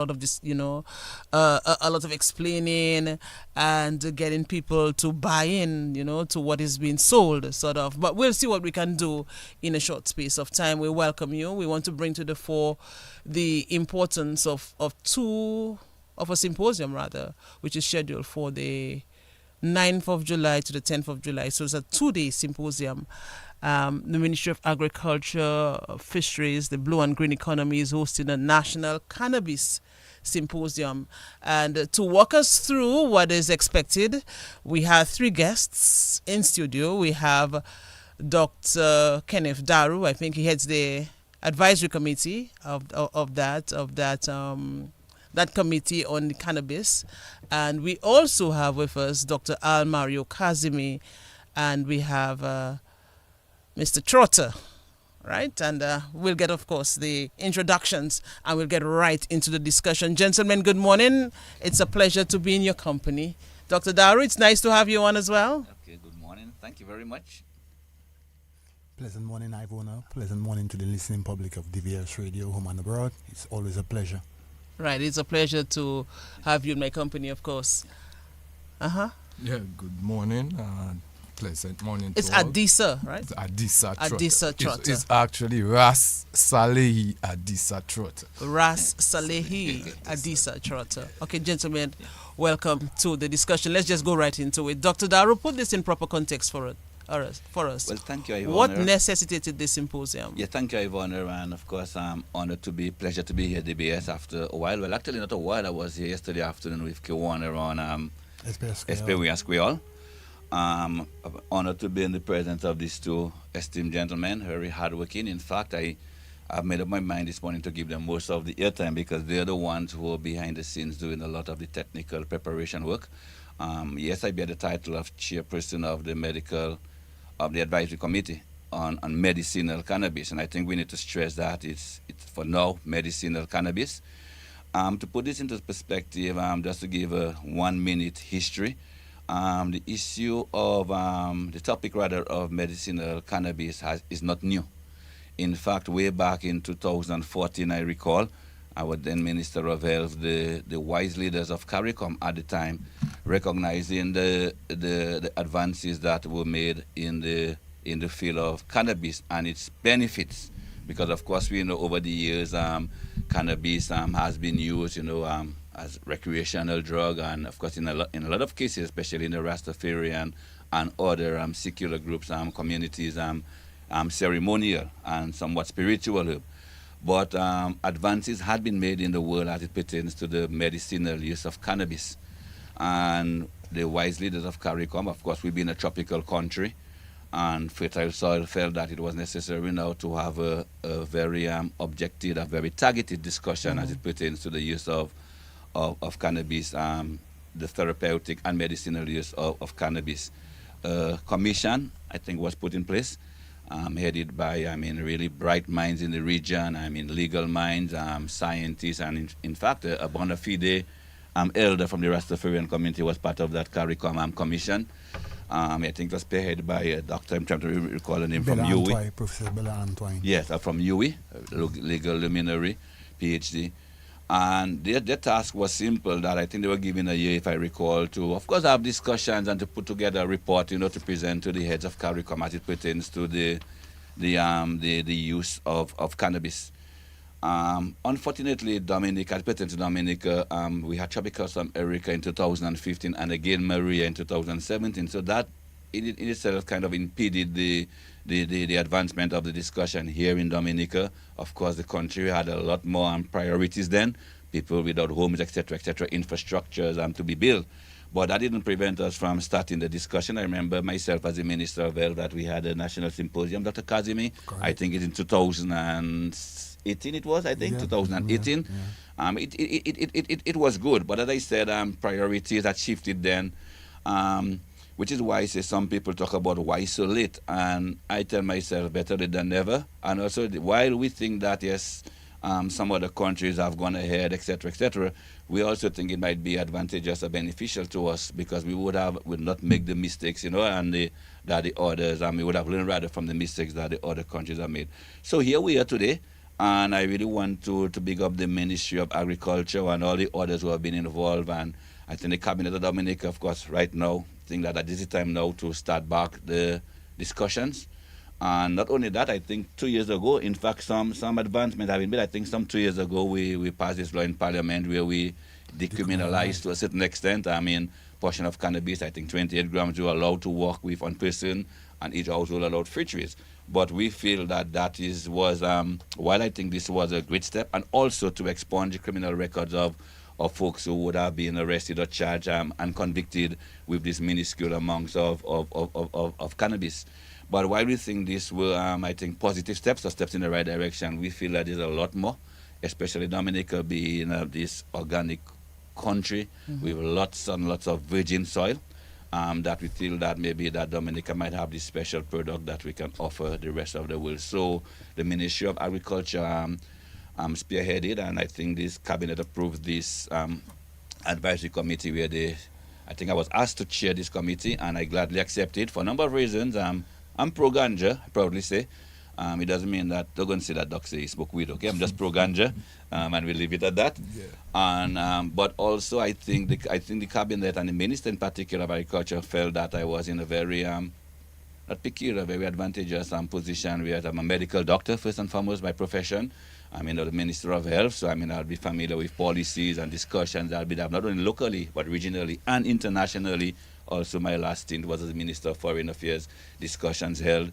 lot of this, a lot of explaining and getting people to buy in, to what is being sold, sort of. But we'll see what we can do in a short space of time. We welcome you. We want to bring to the fore the importance of a symposium, rather, which is scheduled for the 9th of July to the 10th of July. So it's a 2-day symposium. The Ministry of Agriculture, Fisheries, the Blue and Green Economy is hosting a national cannabis symposium. And to walk us through what is expected, we have 3 guests in studio. We have Dr. Kennieth Darroux. I think he heads the advisory committee of that committee on the cannabis. And we also have with us Dr. Mario Casimir, and we have Mr. Trotter, right? And we'll get, of course, the introductions, and we'll get right into the discussion. Gentlemen, good morning. It's a pleasure to be in your company. Dr. Darroux, it's nice to have you on as well. Okay, good morning. Thank you very much. Pleasant morning, Ivona. Pleasant morning to the listening public of DVS Radio, home and abroad. It's always a pleasure. Right, it's a pleasure to have you in my company, of course. Yeah, good morning. Pleasant morning It's to all. Adisa, right? It's Adisa Trotter. Adisa Trotter. It's actually Ras Salehi Adisa Trotter. Ras Salehi Adisa Trotter. Okay, gentlemen, welcome to the discussion. Let's just go right into it. Dr. Darroux, put this in proper context for us. Well, thank you, Ivona. What necessitated this symposium? Yeah, thank you, Ivona, and of course, I'm honored pleasure to be here at DBS after a while. Well, actually, not a while. I was here yesterday afternoon with Kiwana on Experience Creole. I'm honored to be in the presence of these 2 esteemed gentlemen, very hardworking. In fact, I've made up my mind this morning to give them most of the airtime because they're the ones who are behind the scenes doing a lot of the technical preparation work. Yes, I bear the title of chairperson of the advisory committee on medicinal cannabis, and I think we need to stress that it's for now medicinal cannabis. To put this into perspective, just to give a 1-minute history, the issue of the topic rather of medicinal cannabis is not new. In fact, way back in 2014, I recall, our then Minister of Health, the wise leaders of CARICOM at the time, recognizing the advances that were made in the field of cannabis and its benefits. Because of course we know over the years cannabis has been used, as recreational drug, and of course in a lot of cases, especially in the Rastafarian and other secular groups, communities, ceremonial and somewhat spiritual herb. But advances had been made in the world as it pertains to the medicinal use of cannabis. And the wise leaders of CARICOM, of course, we've been a tropical country, and Fertile Soil felt that it was necessary now to have a very objective, a very targeted discussion as it pertains to the use of cannabis, the therapeutic and medicinal use of cannabis. Commission, I think, was put in place, headed by, really bright minds in the region, legal minds, scientists, and in fact, a bona fide elder from the Rastafarian community was part of that CARICOM commission. I think it was spearheaded by a doctor, I'm trying to recall the name, from UWI. Professor Bella Antoine. Yes, from UWI, legal luminary, PhD. And their task was simple, that I think they were given a year, if I recall, to, of course, have discussions and to put together a report, to present to the heads of CARICOM as it pertains to the use of cannabis. Unfortunately, Dominica, as it pertains to Dominica, we had Tropical Storm Erica in 2015 and again Maria in 2017. So that in itself kind of impeded the advancement of the discussion here in Dominica. Of course, the country had a lot more priorities then, people without homes, etc., infrastructures to be built. But that didn't prevent us from starting the discussion. I remember myself as the Minister of Health that we had a national symposium, Dr. Casimir. Correct. I think it's in 2018 it was, 2018. Yeah. It was good, but as I said, priorities had shifted then, which is why I say some people talk about why so late, and I tell myself better late than never. And also, while we think that yes, some other countries have gone ahead, etc., we also think it might be advantageous or beneficial to us because we would not make the mistakes, and that the others, we would have learned rather from the mistakes that the other countries have made. So here we are today. And I really want to big up the Ministry of Agriculture and all the others who have been involved. And I think the Cabinet of Dominica, of course, right now, I think that this is the time now to start back the discussions. And not only that, I think 2 years ago, in fact, some advancement have been made. I think some 2 years ago, we passed this law in Parliament where we decriminalized to a certain extent. I mean, portion of cannabis, I think 28 grams you are allowed to work with one person, and each household allowed free trees. But we feel that was while I think this was a great step, and also to expunge the criminal records of folks who would have been arrested or charged and convicted with this minuscule amounts of cannabis. But while we think this will, I think, positive steps or steps in the right direction, we feel that there's a lot more, especially Dominica being this organic country with lots and lots of virgin soil. That we feel that maybe that Dominica might have this special product that we can offer the rest of the world. So the Ministry of Agriculture spearheaded, and I think this cabinet approved this advisory committee where I think I was asked to chair this committee, and I gladly accepted for a number of reasons. I'm pro-ganja, I proudly say. It doesn't mean that, don't go and say that Doc say he smoke weed, okay? I'm just pro-ganja, and we'll leave it at that. Yeah. And but also I think the cabinet and the minister in particular of agriculture felt that I was in a very not peculiar, very advantageous position where I'm a medical doctor first and foremost by profession. I'm the Minister of Health, so I'll be familiar with policies and discussions I'll be there not only locally but regionally and internationally. Also, my last stint was as the Minister of Foreign Affairs, discussions held.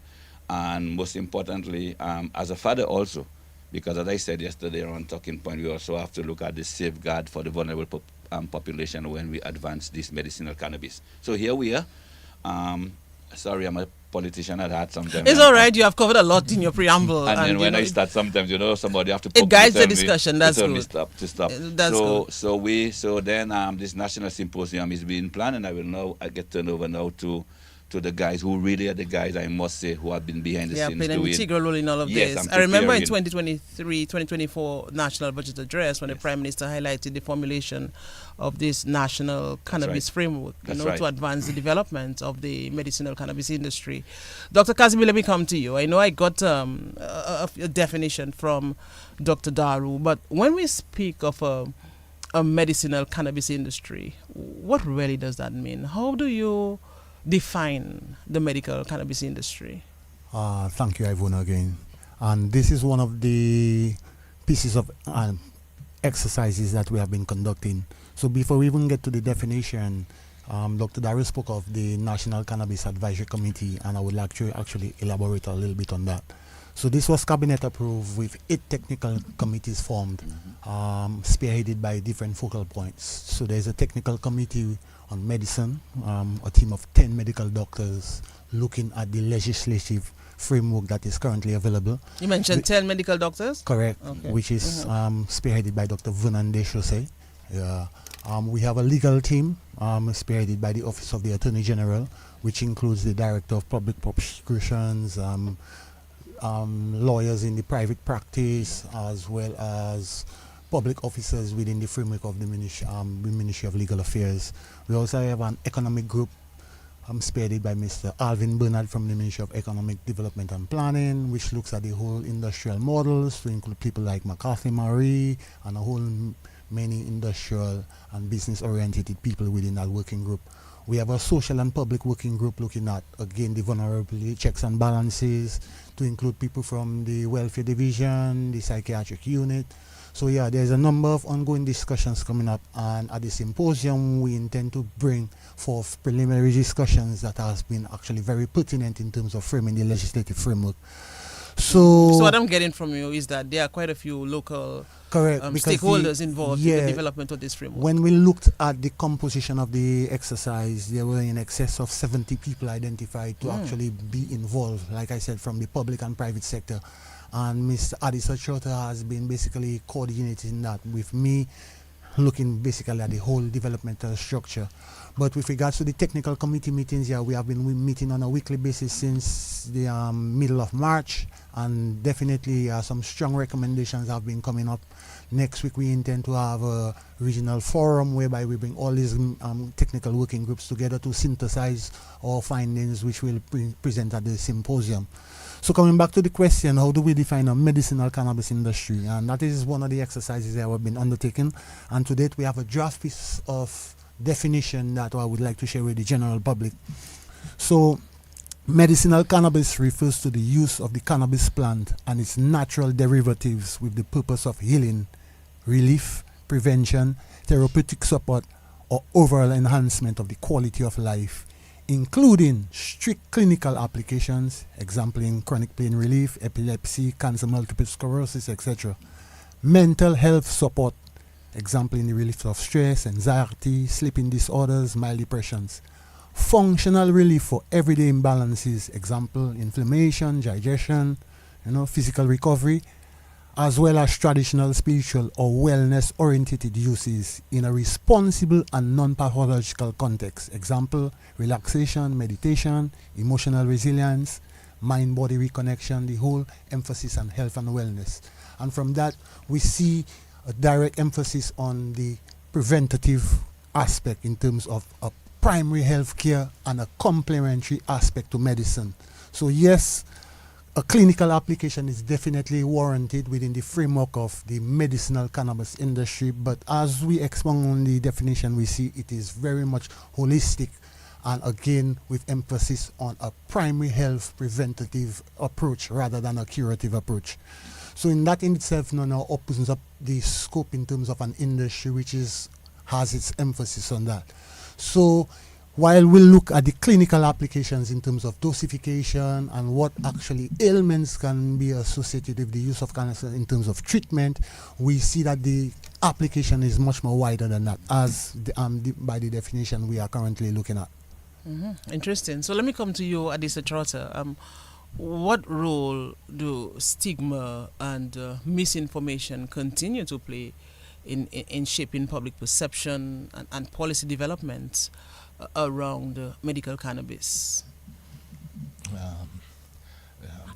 And most importantly, as a father also, because as I said yesterday on Talking Point, we also have to look at the safeguard for the vulnerable population when we advance this medicinal cannabis. So here we are. Sorry, I'm a politician at heart sometimes. It's all right. You have covered a lot in your preamble. And then when I start, sometimes, somebody have to it guides the discussion. That's good. To stop. That's good. So then this national symposium is being planned, and I will now get turned over now to the guys who really are the guys, I must say, who have been behind the scenes playing an integral role in all of yes, this. I remember in 2023-2024 National Budget Address when the Prime Minister highlighted the formulation of this national cannabis framework, to advance the development of the medicinal cannabis industry. Dr. Casimir, let me come to you. I know I got a definition from Dr. Darroux, but when we speak of a medicinal cannabis industry, what really does that mean? How do you define the medical cannabis industry? Thank you, Ivona, again. And this is one of the pieces of exercises that we have been conducting. So before we even get to the definition, Dr. Darroux spoke of the National Cannabis Advisory Committee, and I would like to actually elaborate a little bit on that. So this was cabinet approved with 8 technical committees formed, spearheaded by different focal points. So there's a technical committee on medicine, a team of 10 medical doctors looking at the legislative framework that is currently available. You mentioned 10 medical doctors? Correct, okay. Which is spearheaded by Dr. Vernon Deschaussee. We have a legal team spearheaded by the Office of the Attorney General, which includes the Director of Public Prosecutions, lawyers in the private practice, as well as public officers within the framework of the Ministry of Legal Affairs. We also have an economic group spearheaded by Mr. Alvin Bernard from the Ministry of Economic Development and Planning, which looks at the whole industrial models to include people like McCarthy Marie and a whole many industrial and business-oriented people within that working group. We have a social and public working group looking at, again, the vulnerability checks and balances to include people from the welfare division, the psychiatric unit. So yeah, there's a number of ongoing discussions coming up, and at the symposium we intend to bring forth preliminary discussions that has been actually very pertinent in terms of framing the legislative framework. So what I'm getting from you is that there are quite a few local stakeholders involved in the development of this framework. When we looked at the composition of the exercise, there were in excess of 70 people identified to actually be involved, like I said, from the public and private sector. And Mr. Adisa Chota has been basically coordinating that with me, looking basically at the whole developmental structure. But with regards to the technical committee meetings, we have been meeting on a weekly basis since the middle of March, and definitely some strong recommendations have been coming up. Next week we intend to have a regional forum whereby we bring all these technical working groups together to synthesize our findings, which we'll present at the symposium. So coming back to the question, how do we define a medicinal cannabis industry? And that is one of the exercises that we've been undertaking. And to date, we have a draft piece of definition that I would like to share with the general public. So medicinal cannabis refers to the use of the cannabis plant and its natural derivatives with the purpose of healing, relief, prevention, therapeutic support, or overall enhancement of the quality of life, including strict clinical applications, example in chronic pain relief, epilepsy, cancer, multiple sclerosis, etc. Mental health support, example in the relief of stress, anxiety, sleeping disorders, mild depressions. Functional relief for everyday imbalances, example inflammation, digestion, physical recovery, as well as traditional, spiritual or wellness oriented uses in a responsible and non-pathological context, example relaxation, meditation, emotional resilience, mind-body reconnection, the whole emphasis on health and wellness. And from that we see a direct emphasis on the preventative aspect in terms of a primary health care and a complementary aspect to medicine. So yes, a clinical application is definitely warranted within the framework of the medicinal cannabis industry, but as we expound on the definition, we see it is very much holistic and again with emphasis on a primary health preventative approach rather than a curative approach. So in that in itself now opens up the scope in terms of an industry which has its emphasis on that. So while we'll look at the clinical applications in terms of dosification and what actually ailments can be associated with the use of cannabis in terms of treatment, we see that the application is much more wider than that, as by the definition we are currently looking at. Interesting. So let me come to you, Adisa Trotter. What role do stigma and misinformation continue to play in shaping public perception and policy development around medical cannabis?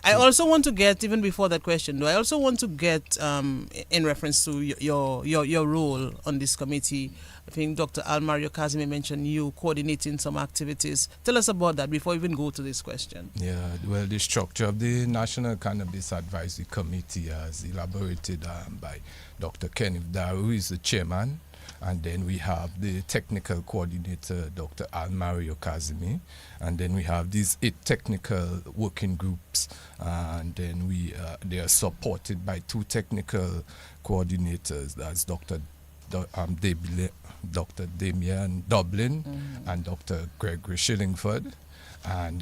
I also want to get, even before that question, I also want to get, in reference to your role on this committee, I think Dr. Almario Casimir mentioned you coordinating some activities. Tell us about that before we even go to this question. Yeah, well, the structure of the National Cannabis Advisory Committee as elaborated by Dr. Kennieth Darroux, is the chairman. And then we have the technical coordinator, Dr. Almario Casimir. And then we have these 8 technical working groups. And then they are supported by 2 technical coordinators. That's Dr. Damian Dublin and Dr. Gregory Shillingford. And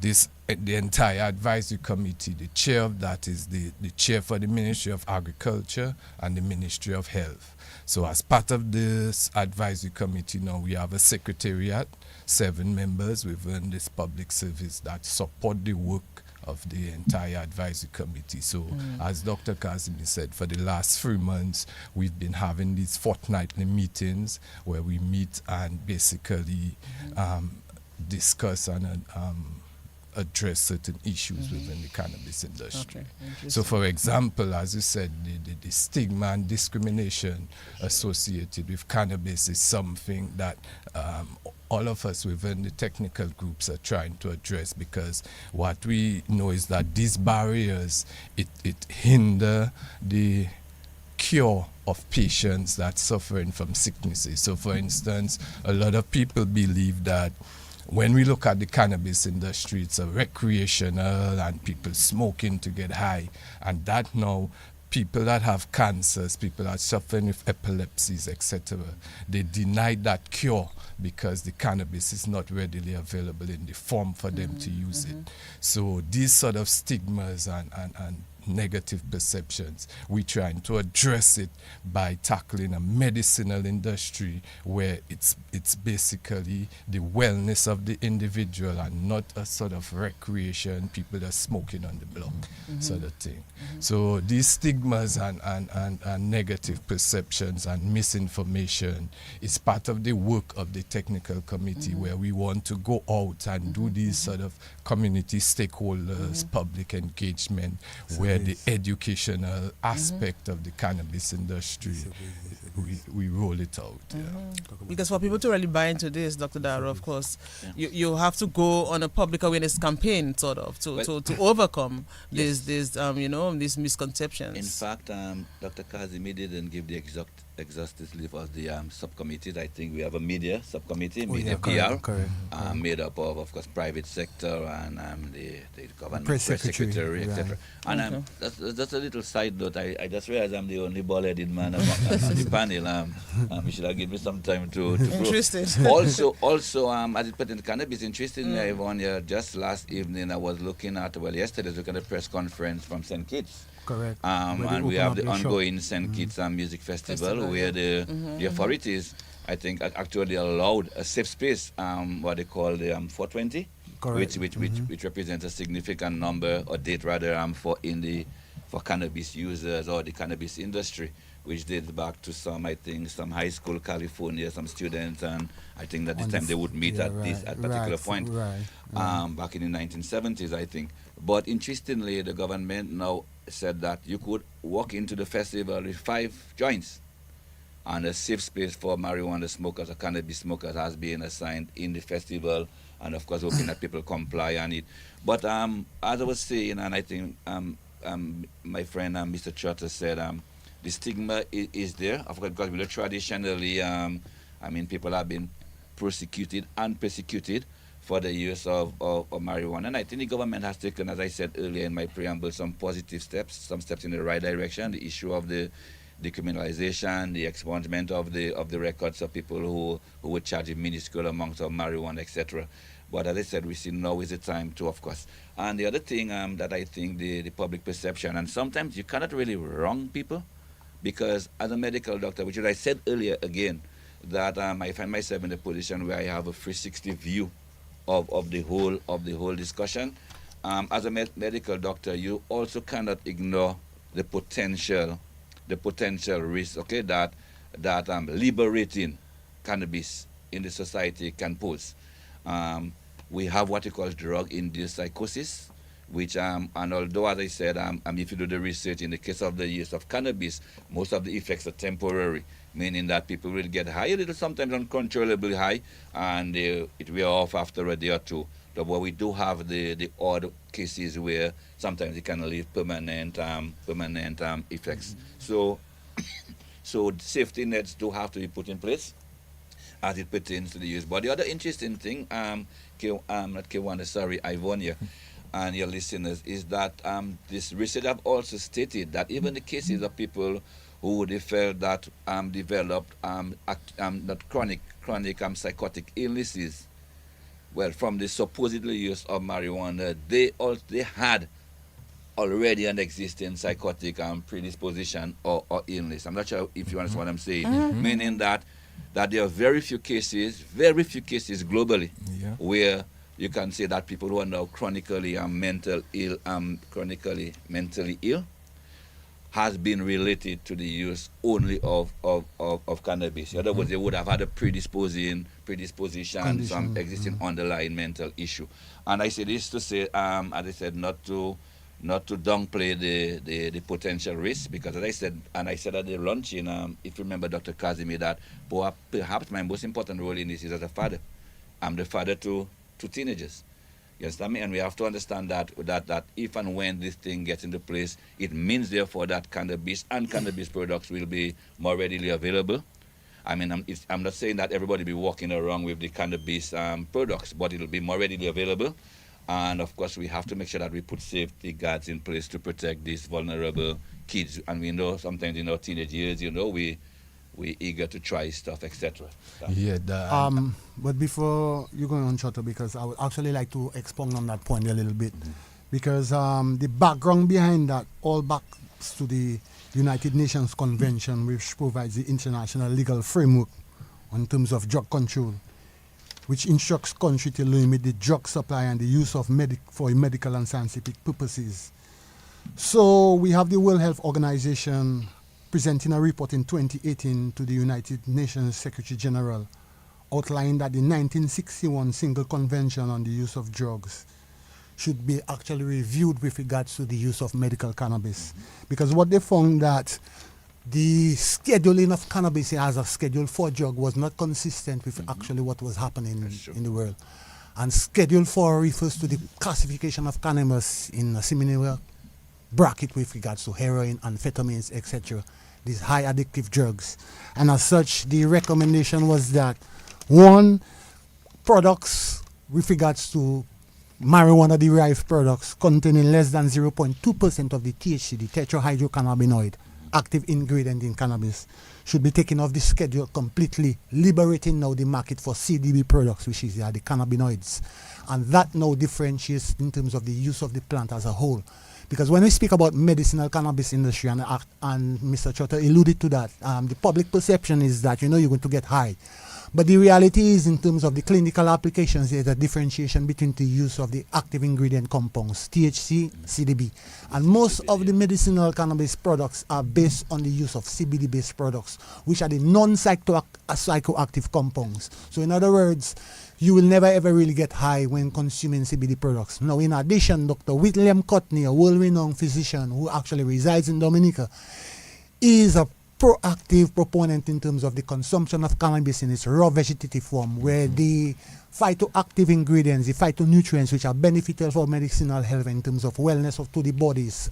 the entire advisory committee, the chair of that is the chair for the Ministry of Agriculture and the Ministry of Health. So as part of this advisory committee now, we have a secretariat, 7 members within this public service that support the work of the entire advisory committee. So as Dr. Casimir said, for the last 3 months, we've been having these fortnightly meetings where we meet and basically discuss and address certain issues within the cannabis industry. Okay. So for example, as you said, the stigma and discrimination associated with cannabis is something that all of us within the technical groups are trying to address, because what we know is that these barriers, it hinder the cure of patients that's suffering from sicknesses. So for instance, a lot of people believe that when we look at the cannabis industry, it's a recreational and people smoking to get high. And that now, people that have cancers, people that are suffering with epilepsies, etc., they deny that cure because the cannabis is not readily available in the form for them to use it. So these sort of stigmas and negative perceptions, we're trying to address it by tackling a medicinal industry where it's basically the wellness of the individual and not a sort of recreation, people that are smoking on the block sort of thing. So these stigmas and negative perceptions and misinformation is part of the work of the technical committee, where we want to go out and do these sort of community stakeholders, public engagement, where where the educational aspect of the cannabis industry, we roll it out. Because for people to really buy into this, Dr. Darroux, of course, you have to go on a public awareness campaign, sort of, to overcome these these misconceptions. In fact, Dr. Casimir didn't give the exhaustive list of the subcommittees. I think we have a media subcommittee, media PR, correct. made up of course, private sector and the government Press press secretary, secretary, etc. And that's a little side note. I just realized I'm the only bald-headed man on the panel. You should have given me some time to Interested. Also, as it pertains to cannabis, interestingly, Yvonne, just last evening I was looking at, yesterday I was looking at a press conference from St. Kitts. Correct. And we have the ongoing St. Kitts Music Festival, where the authorities, I think, actually allowed a safe space, what they call the 420, which represents a significant number, or date rather, for cannabis users or the cannabis industry, which dates back to some high school California, some students, and I think that the time they would meet at particular point, back in the 1970s, I think. But interestingly, the government now said that you could walk into the festival with 5 joints, and a safe space for marijuana smokers or cannabis smokers has been assigned in the festival, and of course hoping that people comply on it. But as I was saying, and I think my friend Mr. Trotter said, the stigma is there, of course, because traditionally, people have been persecuted for the use of marijuana. And I think the government has taken, as I said earlier in my preamble, some positive steps, some steps in the right direction. The issue of the decriminalization, the expungement of the records of people who would charge a minuscule amounts of marijuana, etc. But as I said, we see now is the time to, of course. And the other thing that I think the public perception, and sometimes you cannot really wrong people, because as a medical doctor, which I said earlier again, that I find myself in a position where I have a 360 view of the whole discussion. As a medical doctor, you also cannot ignore the potential risk, okay, that liberating cannabis in the society can pose. We have what we call drug-induced psychosis, which and although, as I said, if you do the research in the case of the use of cannabis, most of the effects are temporary, meaning that people will get high, a little sometimes uncontrollably high, and it will off after a day or two. But we do have the odd cases where sometimes it can leave permanent effects. So safety nets do have to be put in place as it pertains to the use. But the other interesting thing, Ivonia, and your listeners, is that this research have also stated that even the cases of people who they felt that developed that chronic psychotic illnesses, well, from the supposedly use of marijuana, they had already an existing psychotic predisposition or illness. I'm not sure if you understand what I'm saying. Meaning that there are very few cases globally where you can say that people who are now chronically mentally ill has been related to the use only of cannabis. In other words, they would have had a predisposition, some existing underlying mental issue. And I say this to say, as I said, not to downplay the potential risk, because as I said, and I said at the luncheon, if you remember Dr. Casimir, that perhaps my most important role in this is as a father. I'm the father to teenagers. You understand me? And we have to understand that if and when this thing gets into place, it means therefore that cannabis and cannabis products will be more readily available. I mean, I'm not saying that everybody will be walking around with the cannabis products, but it will be more readily available. And of course, we have to make sure that we put safety guards in place to protect these vulnerable kids. And we know sometimes in our teenage years, we're eager to try stuff, etc. But before you go on, Choto, because I would actually like to expound on that point a little bit, because the background behind that all backs to the United Nations Convention, which provides the international legal framework in terms of drug control, which instructs countries to limit the drug supply and the use of for medical and scientific purposes. So we have the World Health Organization presenting a report in 2018 to the United Nations Secretary General, outlining that the 1961 Single Convention on the Use of Drugs should be actually reviewed with regards to the use of medical cannabis. Because what they found that the scheduling of cannabis as a Schedule 4 drug was not consistent with actually what was happening in the world. And Schedule 4 refers to the classification of cannabis in a similar bracket with regards to heroin, amphetamines, etc. These high addictive drugs. And as such, the recommendation was that, one, products with regards to marijuana-derived products containing less than 0.2% of the THC, the tetrahydrocannabinoid, active ingredient in cannabis, should be taken off the schedule completely, liberating now the market for CBD products, which is the cannabinoids. And that now differentiates in terms of the use of the plant as a whole. Because when we speak about medicinal cannabis industry, and Mr. Trotter alluded to that, the public perception is that, you're going to get high. But the reality is, in terms of the clinical applications, there's a differentiation between the use of the active ingredient compounds, THC, CBD. And most of the medicinal cannabis products are based on the use of CBD-based products, which are the non-psychoactive compounds. So in other words, you will never ever really get high when consuming CBD products. Now, in addition, Dr. William Courtney, a world-renowned physician who actually resides in Dominica, is a proactive proponent in terms of the consumption of cannabis in its raw vegetative form, where the phytoactive ingredients, the phytonutrients, which are beneficial for medicinal health in terms of wellness to the body, is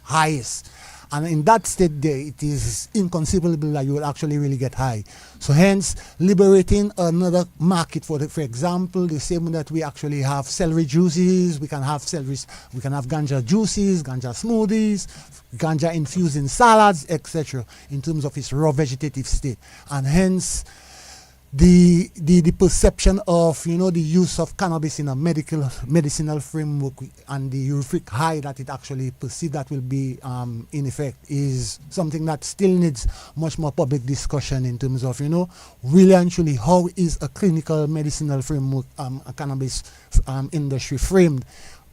highest. And in that state there, it is inconceivable that you will actually really get high. So hence, liberating another market for example, the same that we actually have celery juices, we can have ganja juices, ganja smoothies, ganja infused in salads, etc., in terms of its raw vegetative state. And hence, the perception of the use of cannabis in a medicinal framework and the euphoric high that it actually perceived that will be in effect is something that still needs much more public discussion in terms of really and truly how is a clinical medicinal framework, a cannabis industry framed,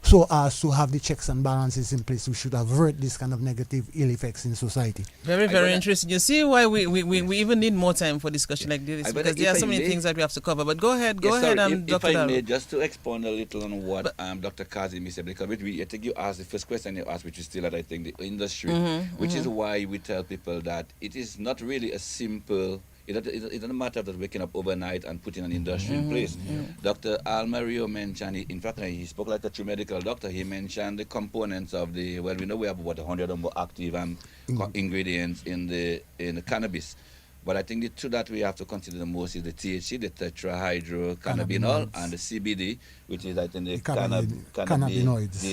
so as to have the checks and balances in place. We should avert this kind of negative ill effects in society. Very, very interesting. You see why we even need more time for discussion like this, because there are so many things that we have to cover. But go ahead, Dr. If I may, just to expound a little on what Dr. Casimir said, because I think you asked the first question you asked, which is still at, I think, the industry, which is why we tell people that it is not really a simple. It doesn't matter that waking up overnight and putting an industry in place. Dr. Almario mentioned, in fact, he spoke like a true medical doctor. He mentioned the components of we know we have about 100 or more active ingredients in the cannabis. But I think the two that we have to consider the most is the THC, the tetrahydrocannabinol, and the CBD, which is, I think, the cannabinoids.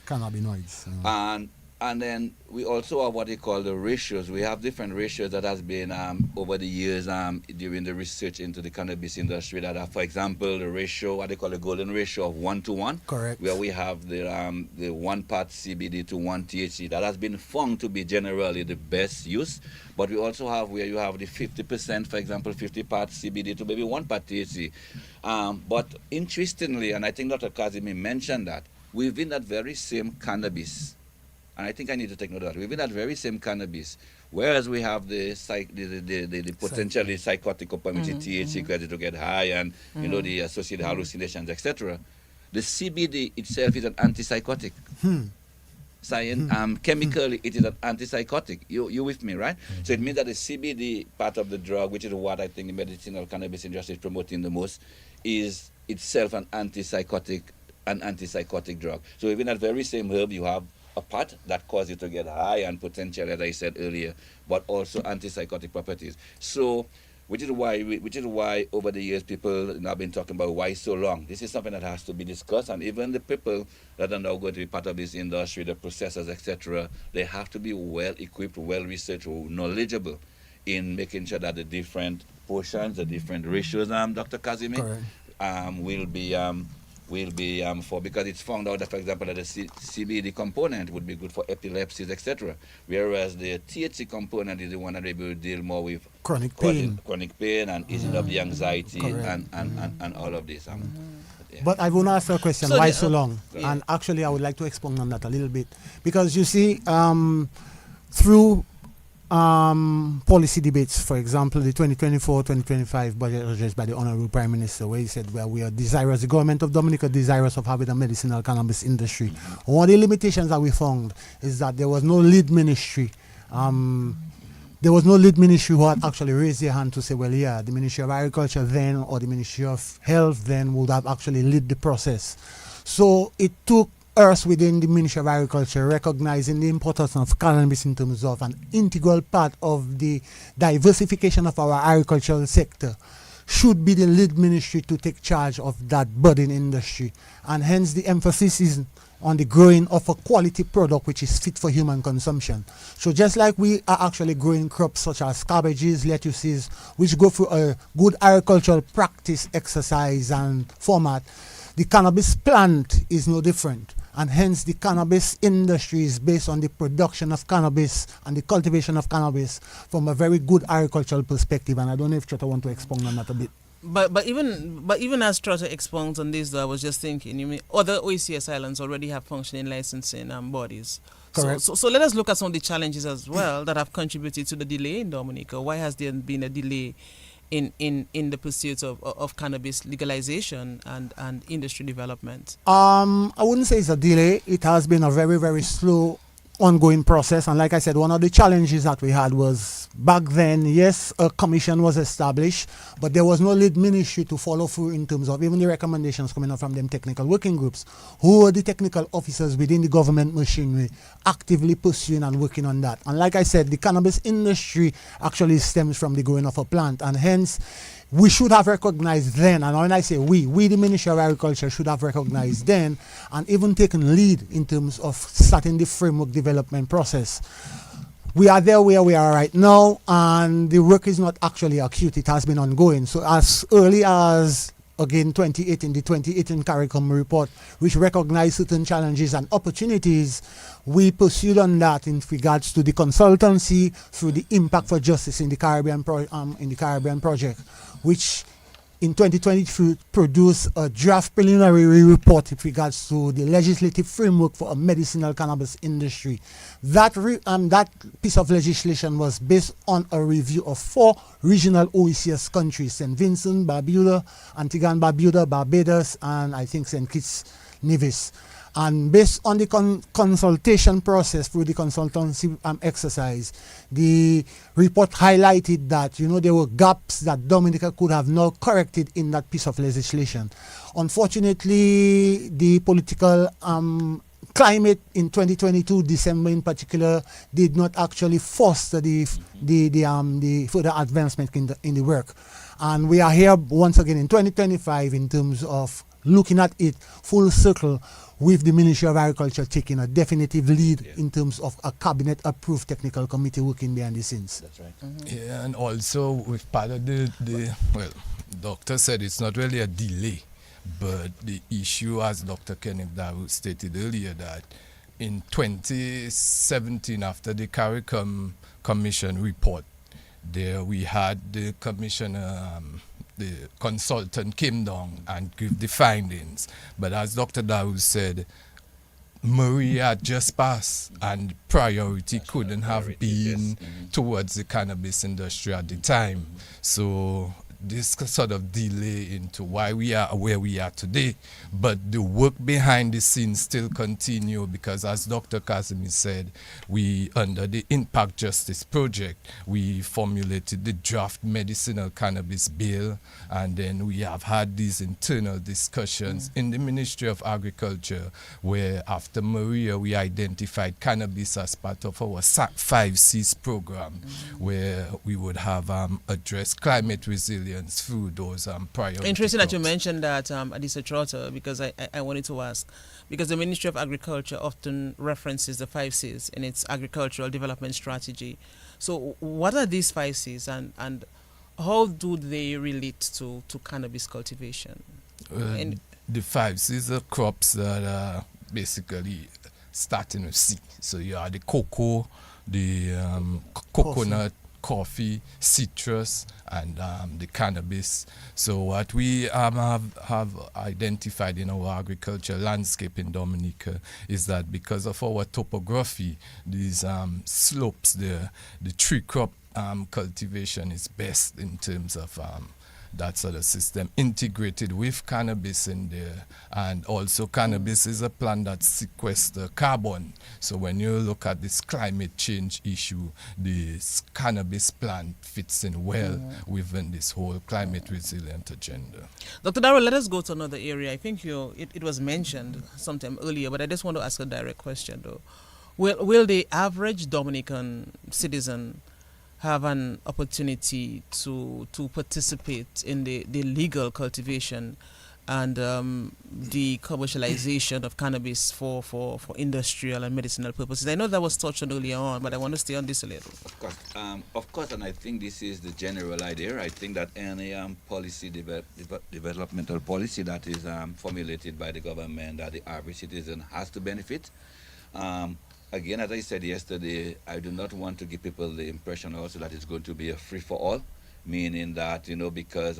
Cannabinoids. And then we also have what they call the ratios. We have different ratios that has been over the years during the research into the cannabis industry that are, for example, the ratio, what they call the golden ratio of 1:1. Correct. Where we have the 1 part CBD to 1 THC. That has been found to be generally the best use. But we also have where you have the 50%, for example, 50 parts CBD to maybe 1 part THC. But interestingly, and I think Dr. Casimir mentioned that, within that very same cannabis, and I think I need to take note of that. Within that very same cannabis, whereas we have the potentially psychotic component, THC, credit to get high, and the associated hallucinations, etc. The CBD itself is an antipsychotic. Chemically, it is an antipsychotic. You with me, right? So it means that the CBD part of the drug, which is what I think the medicinal cannabis industry is promoting the most, is itself an antipsychotic drug. So within that very same herb, you have a part that causes you to get high and potential, as I said earlier, but also antipsychotic properties. So, which is why over the years people have now been talking about why so long. This is something that has to be discussed, and even the people that are now going to be part of this industry, the processors, etc., they have to be well equipped, well researched, knowledgeable in making sure that the different portions, the different ratios, Dr. Casimir, will be for, because it's found out that, for example, that the CBD component would be good for epilepsies, etc., whereas the THC component is the one that will deal more with chronic pain and easing up the anxiety and all of this. But I want to ask a question, why so long? Yeah. And actually, I would like to expand on that a little bit, because you see, through policy debates. For example, the 2024-2025 budget addressed by the Honorable Prime Minister, where he said, well, we are desirous, the government of Dominica desirous of having a medicinal cannabis industry. One of the limitations that we found is that there was no lead ministry. There was no lead ministry who had actually raised their hand to say, well, yeah, the Ministry of Agriculture then or the Ministry of Health then would have actually led the process. So it took us within the Ministry of Agriculture recognizing the importance of cannabis in terms of an integral part of the diversification of our agricultural sector should be the lead ministry to take charge of that budding industry. And hence the emphasis is on the growing of a quality product which is fit for human consumption. So just like we are actually growing crops such as cabbages, lettuces, which go through a good agricultural practice, exercise and format, the cannabis plant is no different. And hence the cannabis industry is based on the production of cannabis and the cultivation of cannabis from a very good agricultural perspective. And I don't know if Chota want to expound on that a bit. But even as Trotter expounds on this, though, I was just thinking, you mean other OECS islands already have functioning licensing bodies. Correct. So let us look at some of the challenges as well that have contributed to the delay in Dominica. Why has there been a delay in the pursuit of cannabis legalization and industry development? I wouldn't say it's a delay. It has been a very, very slow ongoing process. And like I said, one of the challenges that we had was back then, yes, a commission was established, but there was no lead ministry to follow through in terms of even the recommendations coming up from them technical working groups. Who are the technical officers within the government machinery actively pursuing and working on that? And like I said, the cannabis industry actually stems from the growing of a plant, and hence we should have recognized then, and when I say we the Ministry of Agriculture should have recognized then and even taken lead in terms of starting the framework development process. We are there where we are right now, and the work is not actually acute, it has been ongoing. So as early as, again, 2018, the 2018 CARICOM report, which recognized certain challenges and opportunities, we pursued on that in regards to the consultancy through the Impact for Justice in the Caribbean project, which in 2023 produced a draft preliminary report with regards to the legislative framework for a medicinal cannabis industry. That piece of legislation was based on a review of 4 regional OECS countries: St. Vincent, Barbuda, Antigua and Barbuda, Barbados, and I think St. Kitts Nevis. And based on the consultation process through the consultancy exercise, the report highlighted that, there were gaps that Dominica could have now corrected in that piece of legislation. Unfortunately, the political climate in 2022, December in particular, did not actually foster the further advancement in the work. And we are here once again in 2025 in terms of looking at it full circle, with the Ministry of Agriculture taking a definitive lead in terms of a cabinet-approved technical committee working behind the scenes. That's right. Yeah, and also with part of doctor said it's not really a delay, but the issue, as Dr. Kennieth Darroux stated earlier, that in 2017, after the CARICOM Commission report, there we had the commissioner, the consultant came down and gave the findings. But as Dr. Darroux said, Maria just passed and priority couldn't have been towards the cannabis industry at the time. So this sort of delay into why we are where we are today, but the work behind the scenes still continue, because as Dr. Casimir said, we, under the Impact Justice Project, we formulated the draft medicinal cannabis bill, and then we have had these internal discussions in the Ministry of Agriculture, where after Maria we identified cannabis as part of our 5Cs program, where we would have addressed climate resilience through those priority. Interesting crops. that you mentioned that, Adisa Trotter, because I wanted to ask, because the Ministry of Agriculture often references the 5Cs in its agricultural development strategy. So what are these 5Cs and how do they relate to cannabis cultivation? The 5Cs are crops that are basically starting with C. So you have the cocoa, the coconut, coffee, citrus, and the cannabis. So what we have identified in our agricultural landscape in Dominica is that because of our topography, these slopes, the tree crop cultivation is best in terms of that sort of system integrated with cannabis in there. And also cannabis is a plant that sequesters carbon. So when you look at this climate change issue, this cannabis plant fits in well within this whole climate resilient agenda. Dr. Darroux, let us go to another area. I think it was mentioned sometime earlier, but I just want to ask a direct question though. Will the average Dominican citizen have an opportunity to participate in the legal cultivation and the commercialization of cannabis for industrial and medicinal purposes? I know that was touched on earlier on, but I want to stay on this a little. Of course, and I think this is the general idea. I think that any policy, developmental policy that is formulated by the government, that the average citizen has to benefit. Again, as I said yesterday, I do not want to give people the impression also that it's going to be a free-for-all, meaning that, because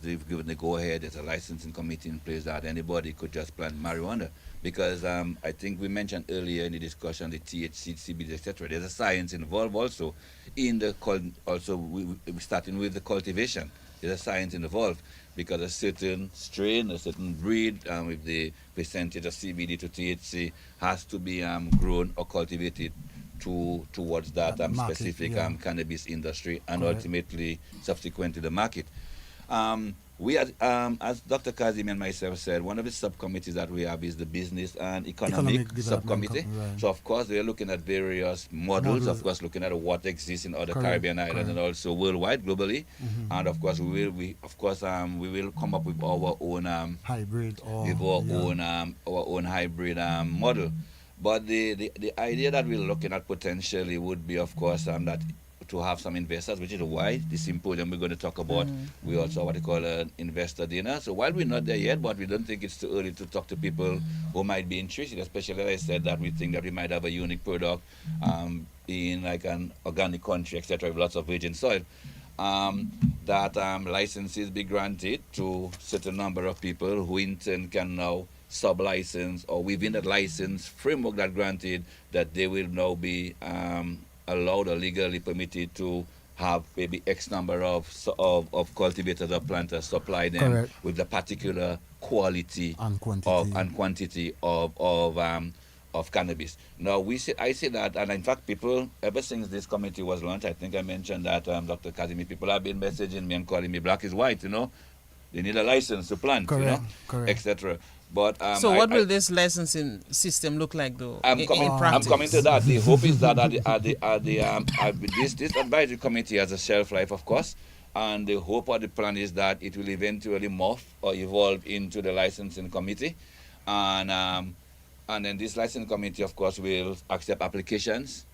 they've given the go-ahead, there's a licensing committee in place that anybody could just plant marijuana. Because I think we mentioned earlier in the discussion the THC, CBD, etc. There's a science involved also in the we're starting with the cultivation. There's a science involved because a certain strain, a certain breed with the percentage of CBD to THC has to be grown or cultivated towards that market, specific cannabis industry and ultimately subsequently the market. We as Dr. Casimir and myself said, one of the subcommittees that we have is the business and economic subcommittee. Right. So of course we are looking at various models, of course looking at what exists in other Caribbean islands and also worldwide, globally. And of course we will come up with our own hybrid our own hybrid model. But the idea that we're looking at potentially would be, of course, that to have some investors, which is why the symposium we're going to talk about, we also have what we call an investor dinner. So while we're not there yet, but we don't think it's too early to talk to people who might be interested, especially as I said that we think that we might have a unique product in like an organic country, etc., with lots of virgin soil, that licenses be granted to certain number of people who in turn can now sub-license or within that license framework that granted that they will now be allowed or legally permitted to have maybe X number of cultivators or planters supply them with the particular quality and quantity of cannabis. Now I say that, and in fact people, ever since this committee was launched, I think I mentioned that Dr. Casimir, people have been messaging me and calling me black is white, they need a license to plant, etc. But so what will this licensing system look like though in practice? I'm coming to that. The hope is that this advisory committee has a shelf life, of course, and the hope or the plan is that it will eventually morph or evolve into the licensing committee, and then this licensing committee, of course, will accept applications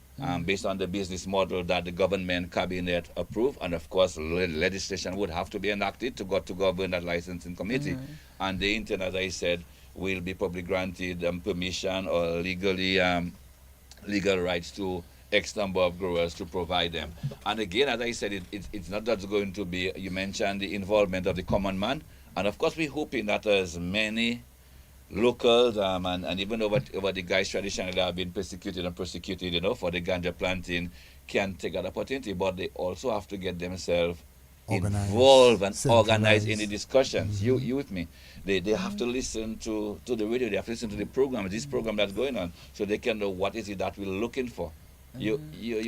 based on the business model that the government cabinet approve, and of course legislation would have to be enacted to govern that licensing committee, and the intern, as I said, will be probably granted permission or legal rights to X number of growers to provide them. And again, as I said, it's not just going to be, you mentioned the involvement of the common man, and of course we're hoping that as many locals and even over the guys traditionally have been persecuted for the ganja planting can take that opportunity, but they also have to get themselves involved and organized in the discussions. You with me? They have to listen to the radio, they have to listen to the program, this program that's going on, so they can know what is it that we're looking for. You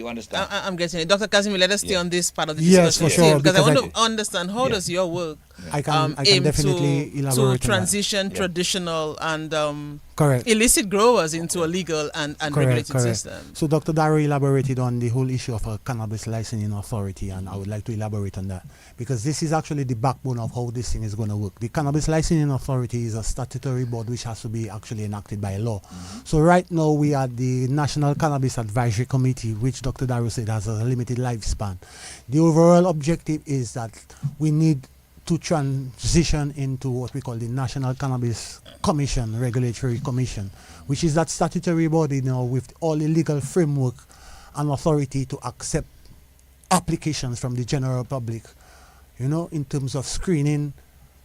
understand? I'm getting it. Dr. Casimir, let us stay on this part of the discussion. Yes, for sure. Because I want to understand how does your work I can definitely elaborate to transition traditional and Correct. illicit growers into a legal and regulated system. So Dr. Darroux elaborated on the whole issue of a cannabis licensing authority, and I would like to elaborate on that because this is actually the backbone of how this thing is going to work. The Cannabis Licensing Authority is a statutory board which has to be actually enacted by law. So right now we are the National Cannabis Advisory Committee, which Dr. Darroux said has a limited lifespan. The overall objective is that we need to transition into what we call the National Cannabis Commission, Regulatory Commission, which is that statutory body now with all the legal framework and authority to accept applications from the general public, you know, in terms of screening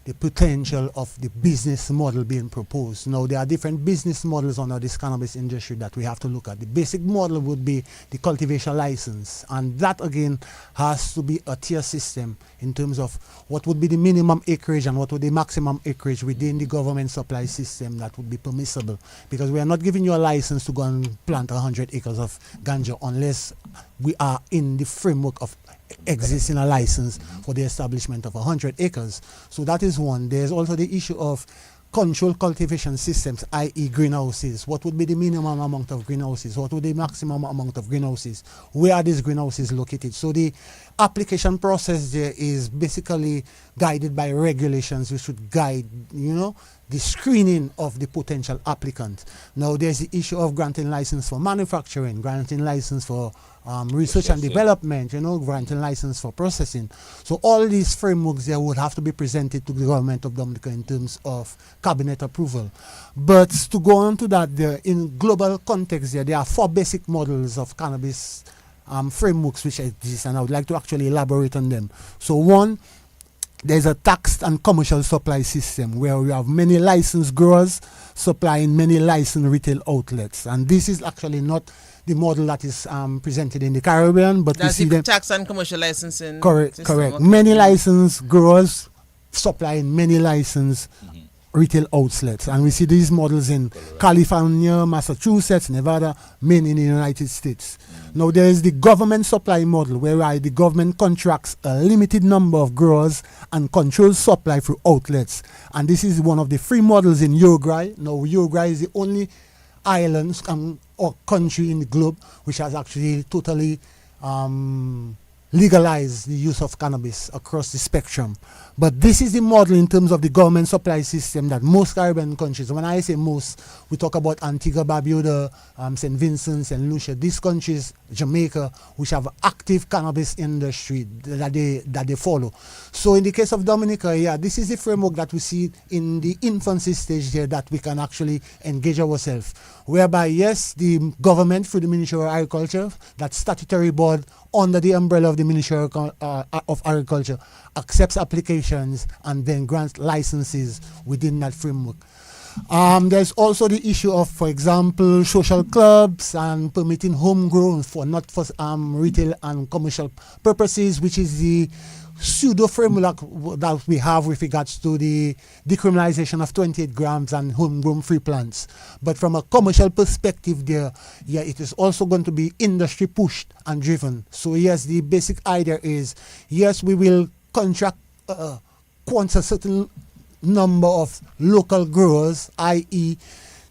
the potential of the business model being proposed. Now, there are different business models under this cannabis industry that we have to look at. The basic model would be the cultivation license, and that again has to be a tier system in terms of what would be the minimum acreage and what would be the maximum acreage within the government supply system that would be permissible, because we are not giving you a license to go and plant 100 acres of ganja unless we are in the framework of existing a license for the establishment of 100 acres. So that is one. There's also the issue of controlled cultivation systems, i.e. greenhouses. What would be the minimum amount of greenhouses? What would be the maximum amount of greenhouses? Where are these greenhouses located? So the application process there is basically guided by regulations which should guide, you know, the screening of the potential applicant. Now there's the issue of granting license for manufacturing, granting license for research and development, you know, granting license for processing. So all these frameworks there would have to be presented to the government of Dominica in terms of cabinet approval. But to go on to that, there, in global context there are 4 basic models of cannabis frameworks which exist, and I would like to actually elaborate on them. So one, there's a taxed and commercial supply system where we have many licensed growers supplying many licensed retail outlets, and this is actually not the model that is presented in the Caribbean, but that's we see the them tax and commercial licensing. correct. Okay. Many licensed growers supplying many licensed retail outlets, and we see these models in California, Massachusetts, Nevada, Maine in the United States. Now there is the government supply model where the government contracts a limited number of growers and controls supply through outlets, and this is one of the 3 models in Uruguay. Now Uruguay is the only island or country in the globe which has actually totally legalize the use of cannabis across the spectrum. But this is the model in terms of the government supply system that most Caribbean countries, when I say most, we talk about Antigua, Barbuda, St. Vincent, St. Lucia, these countries, Jamaica, which have active cannabis industry that they follow. So in the case of Dominica, yeah, this is the framework that we see in the infancy stage there that we can actually engage ourselves. Whereby, yes, the government through the Ministry of Agriculture, that statutory board under the umbrella of the Ministry of Agriculture, accepts applications and then grants licenses within that framework. There's also the issue of, for example, social clubs and permitting homegrown for not for retail and commercial purposes, which is the pseudo framework that we have with regards to the decriminalization of 28 grams and homegrown free plants. But from a commercial perspective there, yeah, it is also going to be industry pushed and driven. So yes, the basic idea is, yes, we will contract a certain number of local growers, i.e.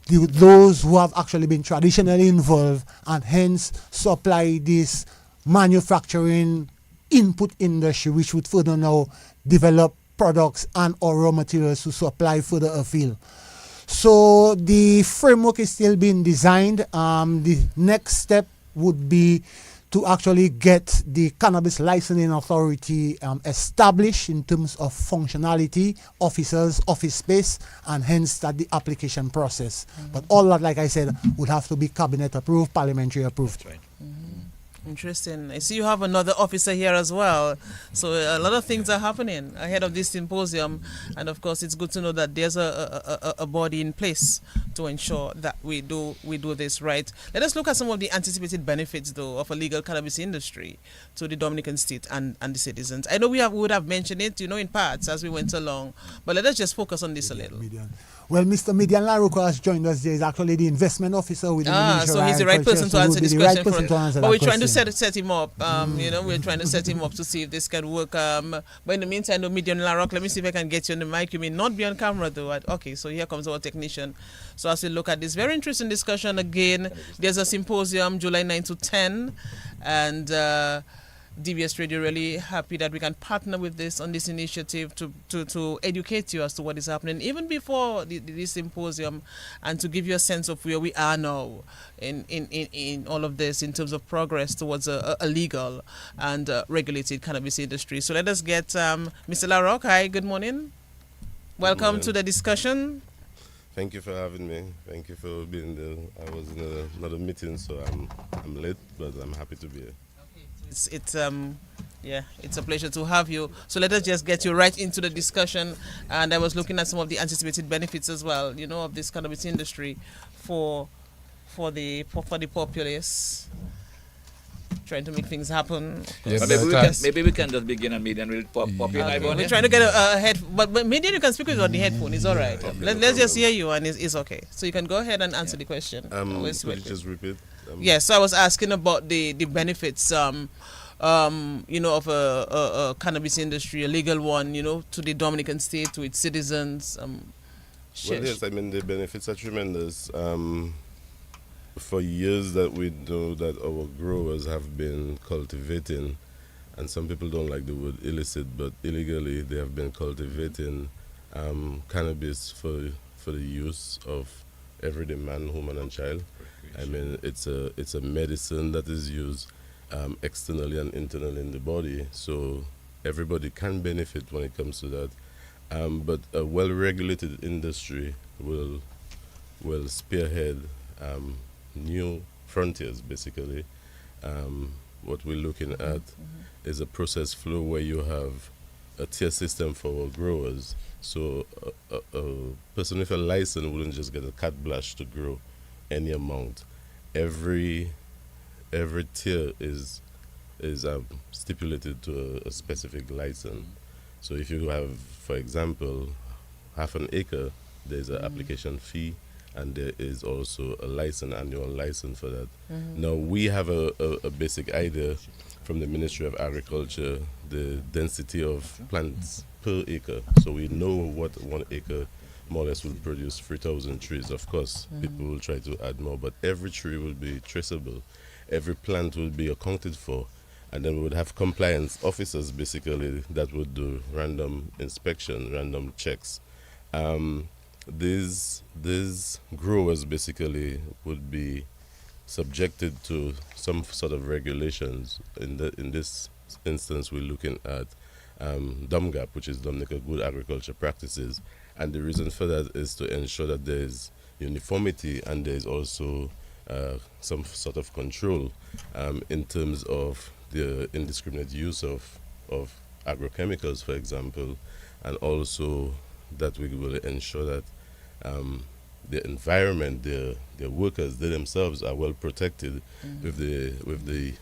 those who have actually been traditionally involved, and hence supply this manufacturing input industry which would further now develop products and or raw materials to supply further afield. So the framework is still being designed. The next step would be to actually get the Cannabis Licensing Authority established in terms of functionality, officers, office space, and hence start the application process. But all that, like I said, would have to be cabinet approved, parliamentary approved. That's right. Interesting. I see you have another officer here as well. So a lot of things are happening ahead of this symposium. And of course, it's good to know that there's a body in place to ensure that we do this right. Let us look at some of the anticipated benefits, though, of a legal cannabis industry to the Dominican state and the citizens. I know we would have mentioned it, in parts as we went along. But let us just focus on this a little. Well, Mr. Midian Laruco has joined us. There is actually the investment officer within the Ministry so he's the right person to answer this question for us. But we're trying to set him up. We're trying to set him up to see if this can work. But in the meantime, Midian Laruco, let me see if I can get you on the mic. You may not be on camera, though. Okay, so here comes our technician. So as we look at this very interesting discussion again, there's a symposium July 9 to 10, and DBS Radio really happy that we can partner with this on this initiative to educate you as to what is happening even before this symposium, and to give you a sense of where we are now in all of this in terms of progress towards a legal and regulated cannabis industry. So let us get Mr. LaRoque. Hi, good morning. Welcome to the discussion. Thank you for having me. Thank you for being there. I was in another meeting, so I'm late, but I'm happy to be here. So it's a pleasure to have you. So let us just get you right into the discussion. And I was looking at some of the anticipated benefits as well, of this cannabis industry for the populace, trying to make things happen. Yes, Maybe we can just begin and Median will pop in. We're trying to get a head, but Median, you can speak on the headphone. It's all right. Let's just hear you, and it's okay. So you can go ahead and answer the question. Could you just repeat? Yes, so I was asking about the benefits, of a cannabis industry, a legal one, to the Dominican state, to its citizens. Well, yes, I mean, the benefits are tremendous. For years that we know that our growers have been cultivating, and some people don't like the word illicit, but illegally they have been cultivating cannabis for the use of everyday man, woman, and child. I mean, it's a medicine that is used externally and internally in the body, so everybody can benefit when it comes to that. But a well-regulated industry will spearhead new frontiers, basically. What we're looking at is a process flow where you have a tier system for our growers. So a person with a license wouldn't just get a carte blanche to grow any amount. Every tier is stipulated to a specific license. So if you have, for example, half an acre, there's an application fee, and there is also a annual license for that. Now, we have a basic idea from the Ministry of Agriculture, the density of plants per acre. So we know what 1 acre more or less will produce 3,000 trees. Of course, people will try to add more, but every tree will be traceable. Every plant will be accounted for. And then we would have compliance officers, basically, that would do random inspection, random checks. These growers basically would be subjected to some sort of regulations. In this instance, we're looking at DOMGAP, which is Dominican Good Agriculture Practices, and the reason for that is to ensure that there is uniformity and there is also some sort of control in terms of the indiscriminate use of agrochemicals, for example, and also that we will ensure that the environment, the workers, they themselves are well protected with the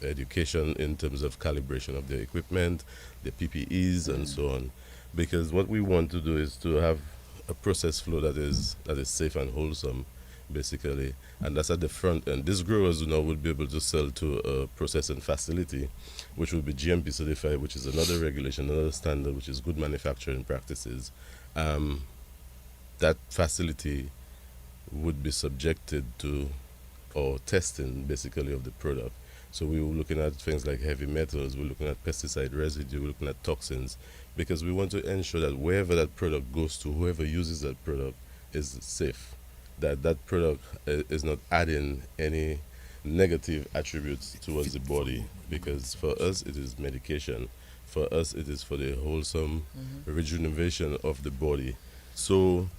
education in terms of calibration of the equipment, the PPEs, and so on. Because what we want to do is to have a process flow that is safe and wholesome, basically, and that's at the front end. These growers now will be able to sell to a processing facility, which will be GMP certified, which is another regulation, another standard, which is good manufacturing practices. That facility would be subjected to or testing, basically, of the product. So we were looking at things like heavy metals, we're looking at pesticide residue, we're looking at toxins, because we want to ensure that wherever that product goes to, whoever uses that product is safe, that product is not adding any negative attributes towards the body, because for us it is medication. For us it is for the wholesome rejuvenation of the body. So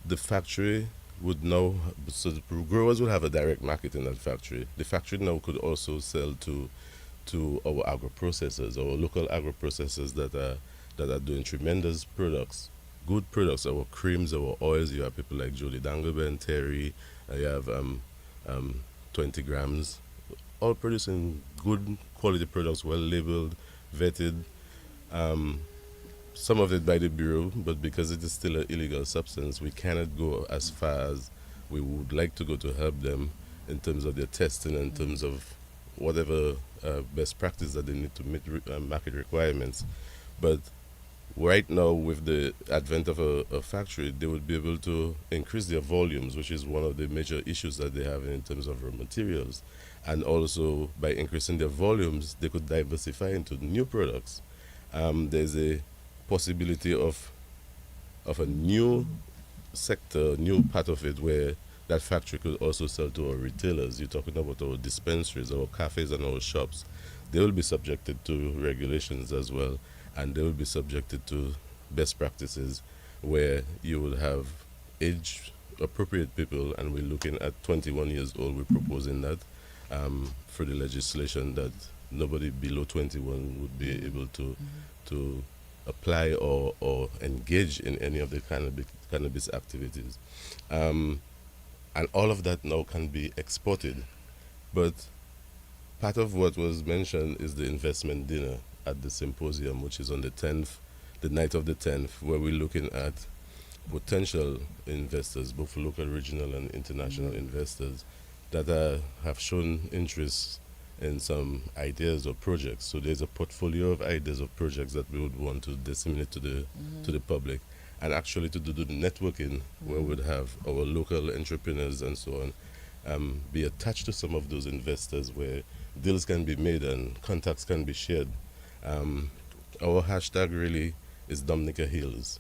the factory would now, so the growers will have a direct market in that factory. The factory now could also sell to our agro-processors, our local agro-processors that are doing tremendous products, good products, our creams, our oils. You have people like Jody Dangleben, Terry, you have 20 grams, all producing good quality products, well labeled, vetted. Some of it by the Bureau, but because it is still an illegal substance, we cannot go as far as we would like to go to help them in terms of their testing, in terms of whatever best practice that they need to meet market requirements. But right now, with the advent of a factory, they would be able to increase their volumes, which is one of the major issues that they have in terms of raw materials. And also, by increasing their volumes, they could diversify into new products. There's a possibility of a new sector, new part of it, where that factory could also sell to our retailers. You're talking about our dispensaries, our cafes, and our shops. They will be subjected to regulations as well, and they will be subjected to best practices where you will have age appropriate people, and we're looking at 21 years old. We're proposing that for the legislation that nobody below 21 would be able to apply or engage in any of the cannabis activities. And all of that now can be exported. But part of what was mentioned is the investment dinner at the symposium, which is on the 10th, the night of the 10th, where we're looking at potential investors, both local, regional, and international investors that have shown interest in some ideas or projects. So there's a portfolio of ideas of projects that we would want to disseminate to the public, and actually to do the networking where we'd have our local entrepreneurs and so on be attached to some of those investors where deals can be made and contacts can be shared. Our hashtag really is Dominica Hills.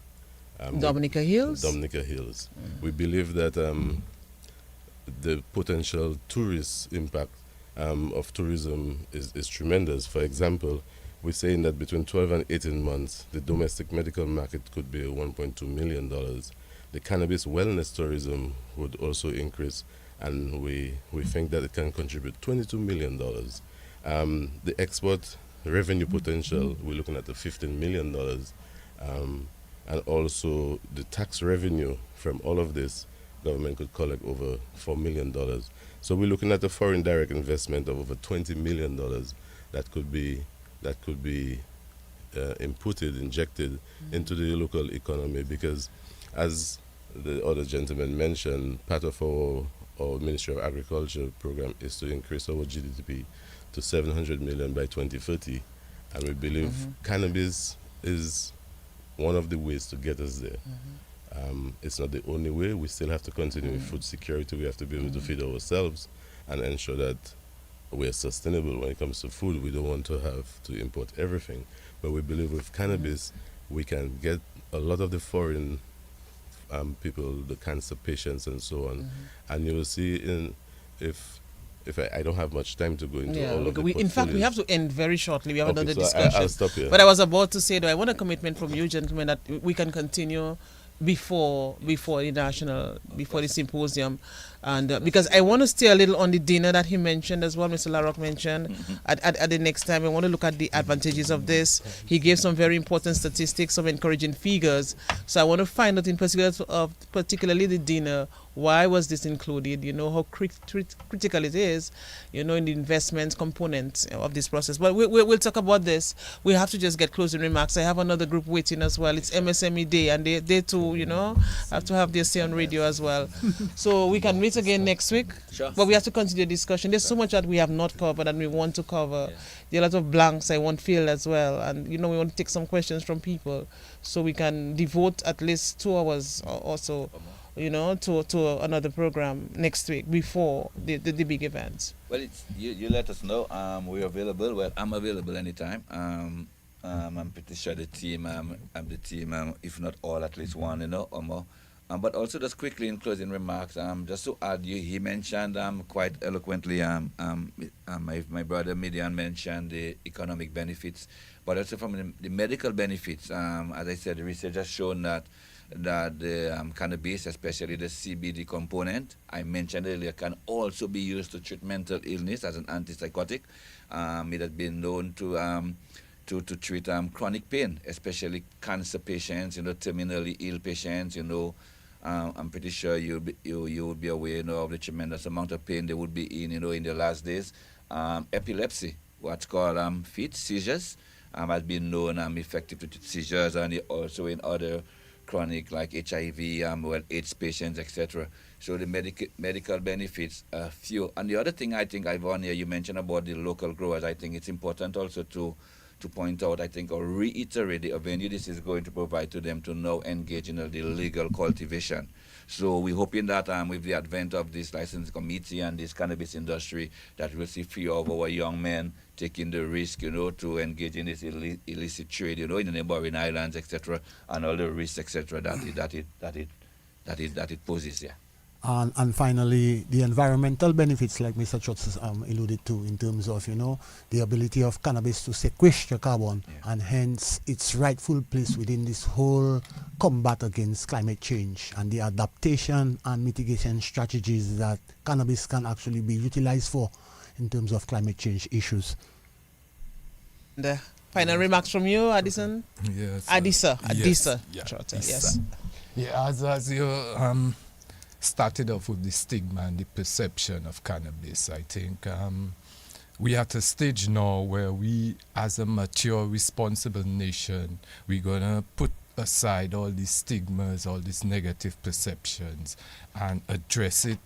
Dominica Hills? Dominica Hills. We believe that the potential tourist impact of tourism is tremendous. For example, we're saying that between 12 and 18 months, the domestic medical market could be $1.2 million. The cannabis wellness tourism would also increase, and we think that it can contribute $22 million. The export revenue potential, we're looking at the $15 million. And also the tax revenue from all of this, government could collect over $4 million. So we're looking at a foreign direct investment of over $20 million that could be injected into the local economy, because as the other gentleman mentioned, part of our Ministry of Agriculture program is to increase our GDP to 700 million by 2030, and we believe cannabis is one of the ways to get us there. It's not the only way. We still have to continue with food security. We have to be able to feed ourselves and ensure that we're sustainable when it comes to food. We don't want to have to import everything, but we believe with cannabis we can get a lot of the foreign people, the cancer patients and so on, and you will see if I don't have much time to go into all of the in fact, we have to end very shortly. We have another so discussion. I'll stop here. But I was about to say, though, I want a commitment from you, gentlemen, that we can continue before the symposium, and because I want to stay a little on the dinner that he mentioned as well, Mr. Larocque mentioned. At the next time, I want to look at the advantages of this. He gave some very important statistics, some encouraging figures. So I want to find out in particular particularly the dinner. Why was this included? You know how critical it is, in the investment component of this process. But we'll talk about this. We have to just get closing remarks. I have another group waiting as well. It's MSME Day, and they too, have to have their say on radio as well. So we can meet again next week. Sure. But we have to continue the discussion. There's so much that we have not covered and we want to cover. Yeah. There are a lot of blanks I want filled as well. And, we want to take some questions from people so we can devote at least 2 hours or so, to another program next week before the big events. Well, you let us know. We're available. Well, I'm available anytime. I'm pretty sure the team, if not all, at least one, or more. But also just quickly in closing remarks, just to add, he mentioned quite eloquently, my brother Midian mentioned the economic benefits, but also from the medical benefits. As I said, the research has shown that the cannabis, especially the CBD component, I mentioned earlier, can also be used to treat mental illness as an antipsychotic. It has been known to treat chronic pain, especially cancer patients, terminally ill patients. I'm pretty sure you would be aware, of the tremendous amount of pain they would be in, in their last days. Epilepsy, what's called fit seizures, has been known effective to treat seizures, and also in other chronic like HIV, AIDS patients, etc. So the medical benefits are few. And the other thing I think, Ivon, here you mentioned about the local growers. I think it's important also to point out, I think, or reiterate the avenue this is going to provide to them to now engage in the legal cultivation. So we're hoping that with the advent of this licensing committee and this cannabis industry, that we'll see few of our young men taking the risk, to engage in this illicit trade, in the neighboring islands, etc., and all the risks, etc., that it poses here. And finally, the environmental benefits, like Mr. Chotz alluded to, in terms of, the ability of cannabis to sequester carbon, and hence its rightful place within this whole combat against climate change and the adaptation and mitigation strategies that cannabis can actually be utilized for in terms of climate change issues. The final remarks from you, Addison? Yes. Adisa. Yeah. Trotter, Issa. yes. Yeah, as you started off with the stigma and the perception of cannabis, I think we are at a stage now where we, as a mature, responsible nation, we're going to put aside all these stigmas, all these negative perceptions, and address it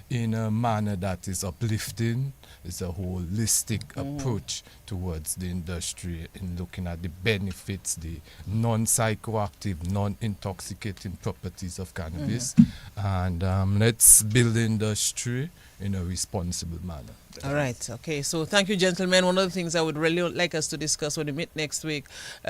in a manner that is uplifting. It's a holistic approach towards the industry in looking at the benefits, the non-psychoactive, non-intoxicating properties of cannabis. And let's build the industry in a responsible manner. All right. Okay. So thank you, gentlemen. One of the things I would really like us to discuss when we meet next week,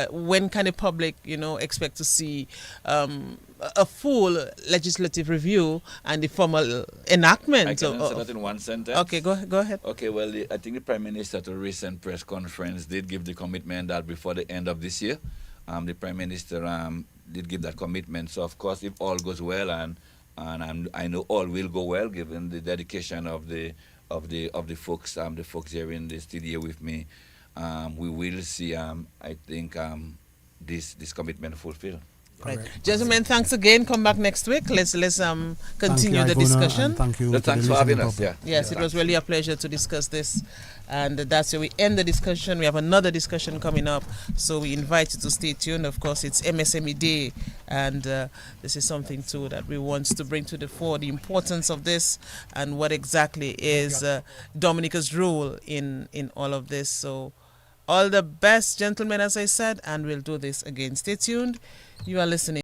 when can the public, expect to see a full legislative review and the formal enactment? I can answer that in one sentence. Okay. Go ahead. Okay, well, I think the Prime Minister at a recent press conference did give the commitment that before the end of this year, the Prime Minister did give that commitment. So, of course, if all goes well, and I know all will go well, given the dedication of the folks, the folks here in the studio with me, we will see, I think, this commitment fulfilled. Right. Gentlemen, thanks again. Come back next week. Let's continue the discussion. Thank you. Thanks for having us. Yeah. Yes, it was really a pleasure to discuss this. And that's where we end the discussion. We have another discussion coming up. So we invite you to stay tuned. Of course, it's MSME Day. And this is something, too, that we want to bring to the fore, the importance of this and what exactly is Dominica's role in all of this. So all the best, gentlemen, as I said, and we'll do this again. Stay tuned. You are listening